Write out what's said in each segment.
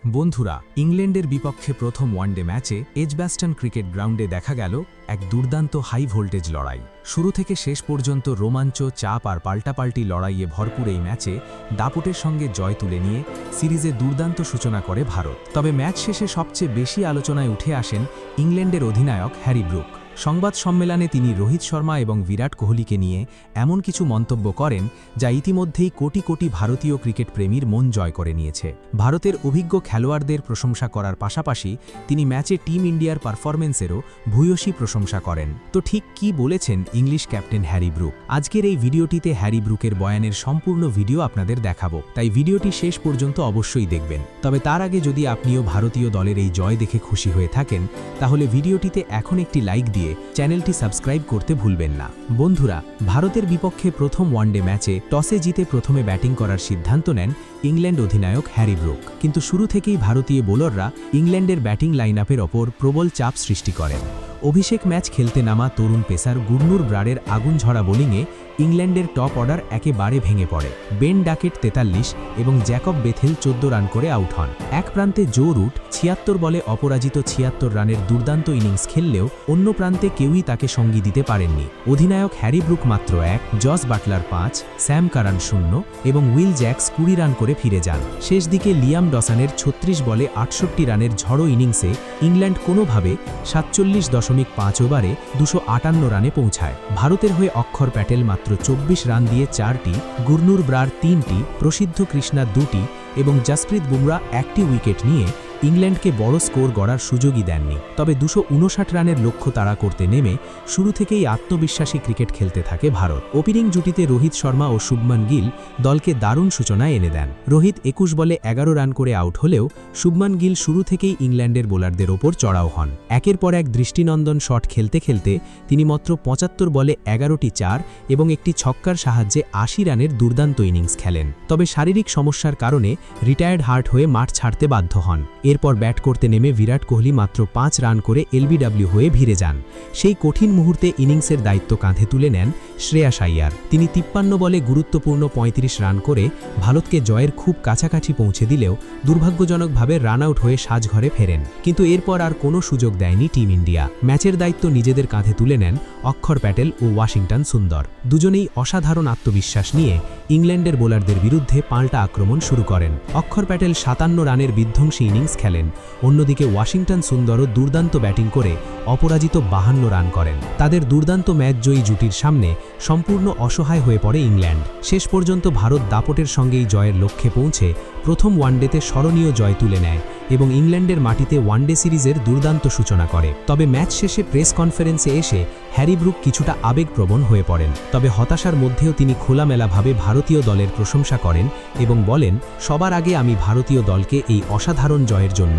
বন্ধুরা, ইংল্যান্ডের বিপক্ষে প্রথম ওয়ানডে ম্যাচে এজবাস্টন ক্রিকেট গ্রাউন্ডে দেখা গেল এক দুর্দান্ত হাই ভোল্টেজ লড়াই। শুরু থেকে শেষ পর্যন্ত রোমাঞ্চ, চাপ আর পাল্টাপাল্টি লড়াইয়ে ভরপুর এই ম্যাচে দাপটের সঙ্গে জয় তুলে নিয়ে সিরিজে দুর্দান্ত সূচনা করে ভারত। তবে ম্যাচ শেষে সবচেয়ে বেশি আলোচনায় উঠে আসেন ইংল্যান্ডের অধিনায়ক হ্যারি ব্রুক। সংবাদ সম্মেলনে তিনি রোহিত শর্মা এবং বিরাট কোহলিকে নিয়ে এমন কিছু মন্তব্য করেন যা ইতিমধ্যেই কোটি কোটি ভারতীয় ক্রিকেট প্রেমীর মন জয় করে নিয়েছে। ভারতের অভিজ্ঞ খেলোয়াড়দের প্রশংসা করার পাশাপাশি তিনি ম্যাচে টিম ইন্ডিয়ার পারফরম্যান্সেরও ভূয়সী প্রশংসা করেন। তো ঠিক কি বলেছেন ইংলিশ ক্যাপ্টেন হ্যারি ব্রুক? আজকের এই ভিডিওটিতে হ্যারি ব্রুকের বয়ানের সম্পূর্ণ ভিডিও আপনাদের দেখাবো, তাই ভিডিওটি শেষ পর্যন্ত অবশ্যই দেখবেন। তবে তার আগে যদি আপনিও ভারতীয় দলের এই জয় দেখে খুশি হয়ে থাকেন, তাহলে ভিডিওটিতে এখন একটি লাইক দিয়ে চ্যানেলটি সাবস্ক্রাইব করতে ভুলবেন না। বন্ধুরা, ভারতের বিপক্ষে প্রথম ওয়ানডে ম্যাচে টসে জিতে প্রথমে ব্যাটিং করার সিদ্ধান্ত নেন ইংল্যান্ড অধিনায়ক হ্যারি ব্রুক। কিন্তু শুরু থেকেই ভারতীয় বোলাররা ইংল্যান্ডের ব্যাটিং লাইনআপের ওপর প্রবল চাপ সৃষ্টি করেন। অভিষেক ম্যাচ খেলতে নামা তরুণ পেসার গুরনুর ব্রারের আগুনঝরা বোলিংয়ে ইংল্যান্ডের টপ অর্ডার একেবারে ভেঙে পড়ে। বেন ডাকেট 43 এবং জ্যাকব বেথেল 14 রান করে আউট হন। এক প্রান্তে জো রুট 76 বলে অপরাজিত 76 রানের দুর্দান্ত ইনিংস খেললেও অন্য প্রান্তে কেউই তাকে সঙ্গী দিতে পারেননি। অধিনায়ক হ্যারি ব্রুক মাত্র 1, জস বাটলার 5, স্যাম কারান 0 এবং উইল জ্যাক্স 20 রান করে ফিরে যান। শেষ দিকে লিয়াম ডসানের 36 বলে 68 রানের ঝড়ো ইনিংসে ইংল্যান্ড কোনোভাবে 47.5 ওভারে 258 রানে পৌঁছায়। ভারতের হয়ে অক্ষর প্যাটেল মাত্র 24 রান দিয়ে 4টি, গুরনুর ব্রার 3টি, প্রসিদ্ধ কৃষ্ণা 2টি এবং জসপ্রীত বুমরা 1টি উইকেট নিয়ে ইংল্যান্ডকে বড় স্কোর গড়ার সুযোগই দেননি। তবে 259 রানের লক্ষ্য তাড়া করতে নেমে শুরু থেকেই আত্মবিশ্বাসী ক্রিকেট খেলতে থাকে ভারত। ওপেনিং জুটিতে রোহিত শর্মা ও শুভমান গিল দলকে দারুণ সূচনা এনে দেন। রোহিত 21 বলে 11 রান করে আউট হলেও শুভমান গিল শুরু থেকেই ইংল্যান্ডের বোলারদের ওপর চড়াও হন। একের পর এক দৃষ্টিনন্দন শট খেলতে খেলতে তিনি মাত্র 75 বলে 11টি 4 এবং একটি ছক্কার সাহায্যে 80 রানের দুর্দান্ত ইনিংস খেলেন। তবে শারীরিক সমস্যার কারণে রিটায়ার্ড হার্ট হয়ে মাঠ ছাড়তে বাধ্য হন। এরপর ব্যাট করতে নেমে বিরাট কোহলি মাত্র 5 রান করে এলবিডব্লিউ হয়ে ভিড়ে যান। সেই কঠিন মুহূর্তে ইনিংসের দায়িত্ব কাঁধে তুলে নেন শ্রেয়াস আইয়ার। তিনি 53 বলে গুরুত্বপূর্ণ 35 রান করে ভারতকে জয়ের খুব কাছাকাছি পৌঁছে দিলেও দুর্ভাগ্যজনকভাবে রান আউট হয়ে সাজঘরে ফেরেন। কিন্তু এরপর আর কোনো সুযোগ দেয়নি টিম ইন্ডিয়া। ম্যাচের দায়িত্ব নিজেদের কাঁধে তুলে নেন অক্ষর প্যাটেল ও ওয়াশিংটন সুন্দর। দুজনেই অসাধারণ আত্মবিশ্বাস নিয়ে ইংল্যান্ডের বোলারদের বিরুদ্ধে পাল্টা আক্রমণ শুরু করেন। অক্ষর প্যাটেল 57 রানের বিধ্বংসী ইনিংস খেলেন। অন্যদিকে ওয়াশিংটন সুন্দরও দুর্দান্ত ব্যাটিং করে অপরাজিত 52 রান করেন। তাদের দুর্দান্ত ম্যাচ জয়ী জুটির সামনে সম্পূর্ণ অসহায় হয়ে পড়ে ইংল্যান্ড। শেষ পর্যন্ত ভারত দাপটের সঙ্গেই জয়ের লক্ষ্যে পৌঁছে প্রথম ওয়ানডেতে স্মরণীয় জয় তুলে নেয় এবং ইংল্যান্ডের মাটিতে ওয়ানডে সিরিজের দুর্দান্ত সূচনা করে। তবে ম্যাচ শেষে প্রেস কনফারেন্সে এসে হ্যারি ব্রুক কিছুটা আবেগপ্রবণ হয়ে পড়েন। তবে হতাশার মধ্যেও তিনি খোলামেলাভাবে ভারতীয় দলের প্রশংসা করেন এবং বলেন, সবার আগে আমি ভারতীয় দলকে এই অসাধারণ জয়ের জন্য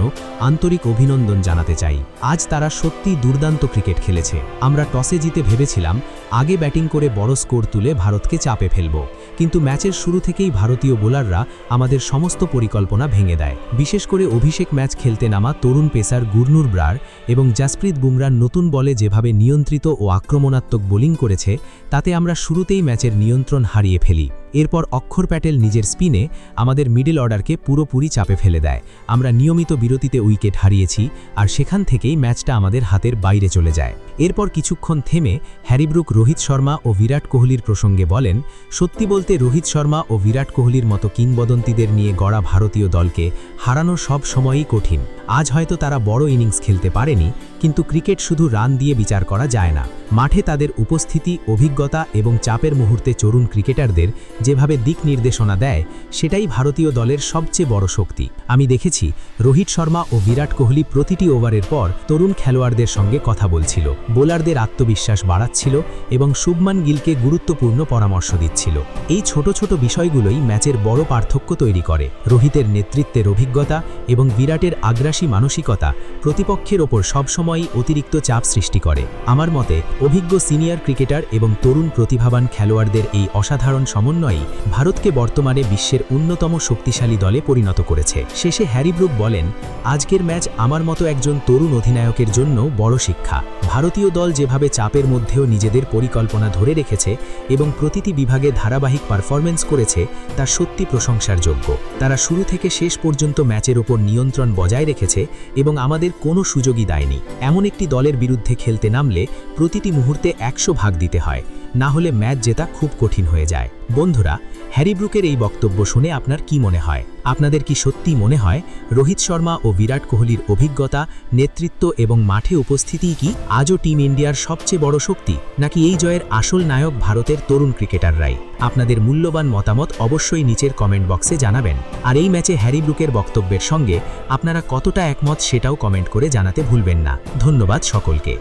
আন্তরিক অভিনন্দন জানাতে চাই। আজ তারা সত্যিই দুর্দান্ত ক্রিকেট খেলেছে। আমরা টসে জিতে ভেবেছিলাম আগে ব্যাটিং করে বড় স্কোর তুলে ভারতকে চাপে ফেলব, কিন্তু ম্যাচের শুরু থেকেই ভারতীয় বোলাররা আমাদের সমস্ত পরিকল্পনা ভেঙে দেয়। বিশেষ করে অভিষেক ম্যাচ খেলতে নামা তরুণ পেসার গুরনুর ব্রার এবং জসপ্রীত বুমরার নতুন বলে যেভাবে নিয়ন্ত্রিত ও আক্রমণাত্মক বোলিং করেছে, তাতে আমরা শুরুতেই ম্যাচের নিয়ন্ত্রণ হারিয়ে ফেলি। এরপর অক্ষর প্যাটেল নিজের স্পিনে আমাদের মিডল অর্ডারকে পুরোপুরি চাপে ফেলে দেয়। আমরা নিয়মিত বিরতিতে উইকেট হারিয়েছি আর সেখান থেকেই ম্যাচটা আমাদের হাতের বাইরে চলে যায়। এরপর কিছুক্ষণ থেমে হ্যারি ব্রুক রোহিত শর্মা ও বিরাট কোহলির প্রসঙ্গে বলেন, সত্যি বলতে রোহিত শর্মা ও বিরাট কোহলির মতো কিংবদন্তিদের নিয়ে গড়া ভারতীয় দলকে হারানো সব সময়ই কঠিন। আজ হয়তো তারা বড় ইনিংস খেলতে পারেনি, কিন্তু ক্রিকেট শুধু রান দিয়ে বিচার করা যায় না। মাঠে তাদের উপস্থিতি, অভিজ্ঞতা এবং চাপের মুহূর্তে তরুণ ক্রিকেটারদের যেভাবে দিক নির্দেশনা দেয়, সেটাই ভারতীয় দলের সবচেয়ে বড় শক্তি। আমি দেখেছি রোহিত শর্মা ও বিরাট কোহলি প্রতিটি ওভারের পর তরুণ খেলোয়াড়দের সঙ্গে কথা বলছিল, বোলারদের আত্মবিশ্বাস বাড়াচ্ছিল এবং শুভমান গিলকে গুরুত্বপূর্ণ পরামর্শ দিচ্ছিল। এই ছোট ছোট বিষয়গুলোই ম্যাচের বড় পার্থক্য তৈরি করে। রোহিতের নেতৃত্বের অভিজ্ঞতা এবং বিরাটের আগ্রাসী সাহসী মানসিকতা প্রতিপক্ষের ওপর সবসময়ই অতিরিক্ত চাপ সৃষ্টি করে। আমার মতে অভিজ্ঞ সিনিয়র ক্রিকেটার এবং তরুণ প্রতিভাবান খেলোয়াড়দের এই অসাধারণ সমন্বয়ই ভারতকে বর্তমানে বিশ্বের অন্যতম শক্তিশালী দলে পরিণত করেছে। শেষে হ্যারি ব্রুক বলেন, আজকের ম্যাচ আমার মতো একজন তরুণ অধিনায়কের জন্য বড় শিক্ষা। ভারতীয় দল যেভাবে চাপের মধ্যেও নিজেদের পরিকল্পনা ধরে রেখেছে এবং প্রতিটি বিভাগে ধারাবাহিক পারফরম্যান্স করেছে তা সত্যি প্রশংসার যোগ্য। তারা শুরু থেকে শেষ পর্যন্ত ম্যাচের ওপর নিয়ন্ত্রণ বজায় রেখেছে এবং আমাদের কোনো সুযোগই দেয়নি। এমন একটি দলের বিরুদ্ধে খেলতে নামলে প্রতিটি মুহূর্তে 100 ভাগ দিতে হয়, না হলে ম্যাচ জেতা খুব কঠিন হয়ে যায়। বন্ধুরা, হ্যারি ব্রুকের এই বক্তব্য শুনে আপনার কি মনে হয়? আপনাদের কি সত্যি মনে হয় রোহিত শর্মা ও বিরাট কোহলির অভিজ্ঞতা, নেতৃত্ব এবং মাঠে উপস্থিতিই কি আজও টিম ইন্ডিয়ার সবচেয়ে বড় শক্তি, নাকি এই জয়ের আসল নায়ক ভারতের তরুণ ক্রিকেটাররাই? আপনাদের মূল্যবান মতামত অবশ্যই নিচের কমেন্ট বক্সে জানাবেন। আর এই ম্যাচে হ্যারি ব্রুকের বক্তব্যের সঙ্গে আপনারা কতটা একমত সেটাও কমেন্ট করে জানাতে ভুলবেন না। ধন্যবাদ সকলকে।